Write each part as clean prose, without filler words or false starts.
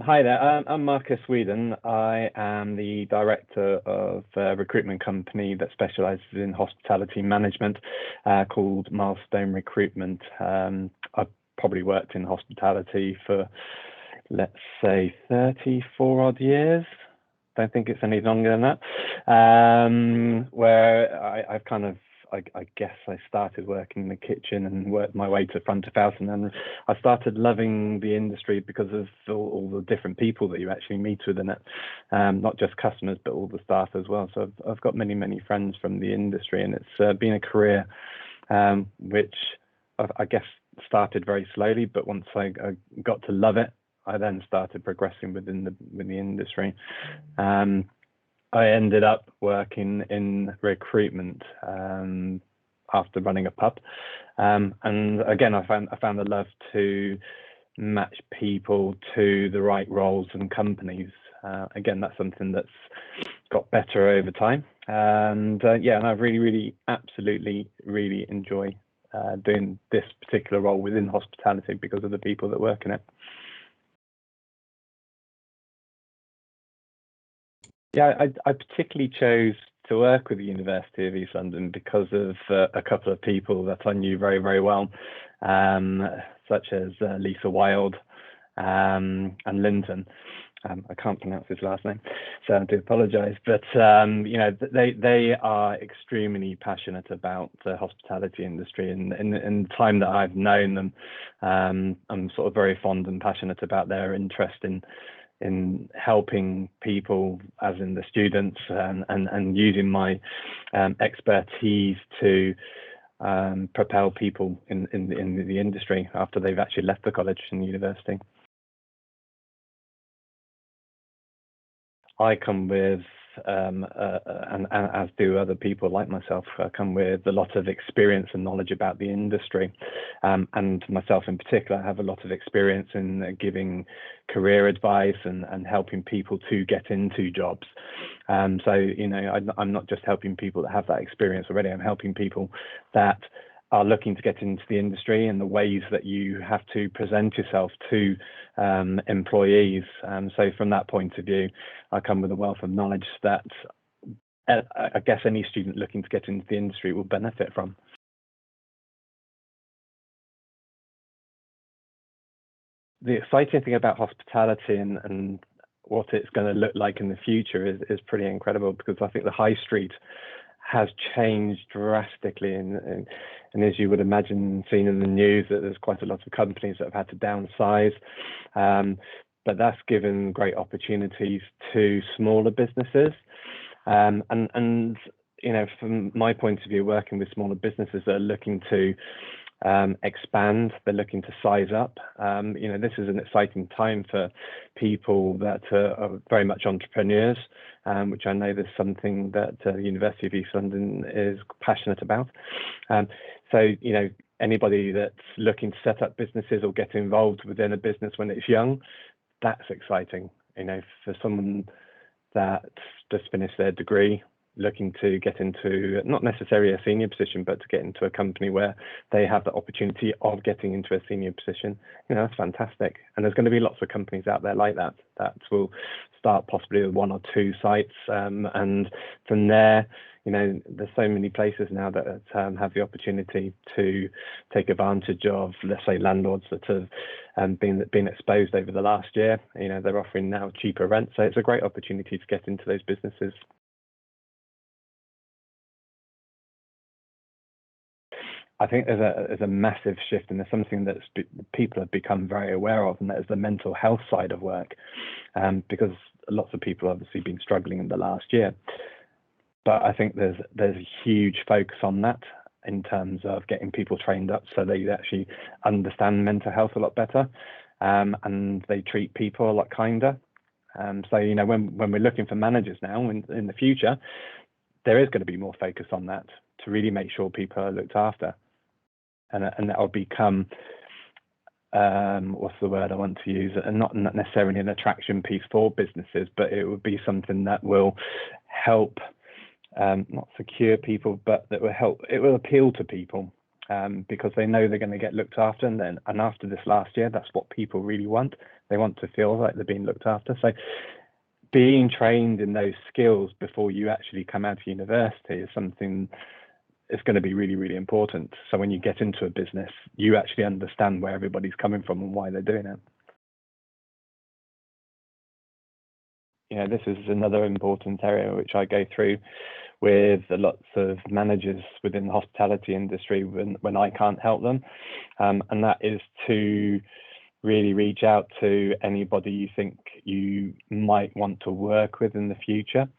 Hi there. I'm Marcus Whedon. I am the director of a recruitment company that specializes in hospitality management called Milestone Recruitment. I've probably worked in hospitality for, let's say, 34 odd years. Don't think it's any longer than that. Where I've kind of I guess I started working in the kitchen and worked my way to front of house, and then I started loving the industry because of all the different people that you actually meet within it, not just customers but all the staff as well. So I've got many friends from the industry, and it's been a career which I guess started very slowly, but once I got to love it, I then started progressing within the industry. I ended up working in recruitment after running a pub, and again I found the love to match people to the right roles and companies. Again, that's something that's got better over time, and and I really absolutely really enjoy doing this particular role within hospitality because of the people that work in it. Yeah, I particularly chose to work with the University of East London because of a couple of people that I knew very well, such as Lisa Wilde and Linton. I can't pronounce his last name, so I do apologise. But they are extremely passionate about the hospitality industry, and in the time that I've known them, I'm sort of very fond and passionate about their interest in helping people, as in the students, and using my expertise to propel people in the industry after they've actually left the college and university. I come with, and as do other people like myself, come with a lot of experience and knowledge about the industry. And myself in particular, I have a lot of experience in giving career advice and helping people to get into jobs. So, I'm not just helping people that have that experience already, I'm helping people that are looking to get into the industry and the ways that you have to present yourself to employees. So from that point of view, I come with a wealth of knowledge that I guess any student looking to get into the industry will benefit from. The exciting thing about hospitality and what it's going to look like in the future is pretty incredible, because I think the high street has changed drastically, and as you would imagine, seen in the news, that there's quite a lot of companies that have had to downsize, but that's given great opportunities to smaller businesses, and from my point of view, working with smaller businesses that are looking to expand, they're looking to size up. This is an exciting time for people that are very much entrepreneurs, which I know there's something that the University of East London is passionate about. So anybody that's looking to set up businesses or get involved within a business when it's young, that's exciting. For someone that's just finished their degree, looking to get into not necessarily a senior position, but to get into a company where they have the opportunity of getting into a senior position, that's fantastic. And there's going to be lots of companies out there like that will start possibly with one or two sites, and from there, there's so many places now that have the opportunity to take advantage of, let's say, landlords that have been exposed over the last year. They're offering now cheaper rent, so it's a great opportunity to get into those businesses. I think there's a massive shift, and there's something that people have become very aware of, and that is the mental health side of work, because lots of people have obviously been struggling in the last year. But I think there's a huge focus on that in terms of getting people trained up so they actually understand mental health a lot better, and they treat people a lot kinder. So when we're looking for managers now in the future, there is going to be more focus on that to really make sure people are looked after. And that will become, what's the word I want to use, and not necessarily an attraction piece for businesses, but it would be something that will help, not secure people, but that will help, it will appeal to people. because they know they're going to get looked after. And after this last year, that's what people really want. They want to feel like they're being looked after. So being trained in those skills before you actually come out of university is something that's going to be really, really important. So when you get into a business, you actually understand where everybody's coming from and why they're doing it. This is another important area which I go through with lots of managers within the hospitality industry when I can't help them. And that is to really reach out to anybody you think you might want to work with in the future.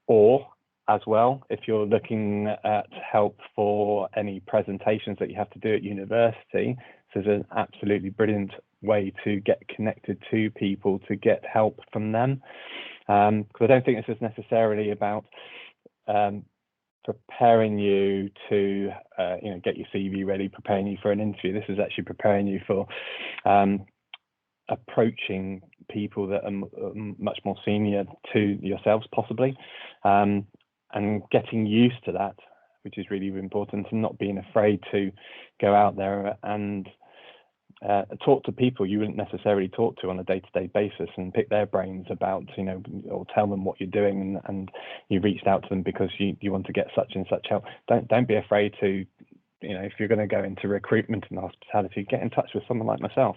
Or as well, if you're looking at help for any presentations that you have to do at university, this is an absolutely brilliant way to get connected to people, to get help from them. Because I don't think this is necessarily about preparing you to get your CV ready, preparing you for an interview. This is actually preparing you for approaching people that are much more senior to yourselves, possibly, and getting used to that, which is really important, and not being afraid to go out there and talk to people you wouldn't necessarily talk to on a day-to-day basis, and pick their brains about, or tell them what you're doing, and you reached out to them because you want to get such and such help. Don't be afraid to, if you're going to go into recruitment and hospitality, get in touch with someone like myself.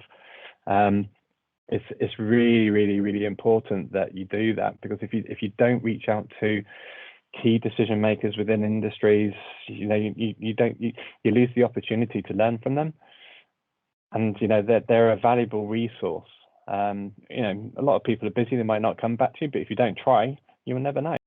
It's really, really, really important that you do that, because if you don't reach out to key decision makers within industries, you lose the opportunity to learn from them. And they're a valuable resource. A lot of people are busy, they might not come back to you, but if you don't try, you will never know.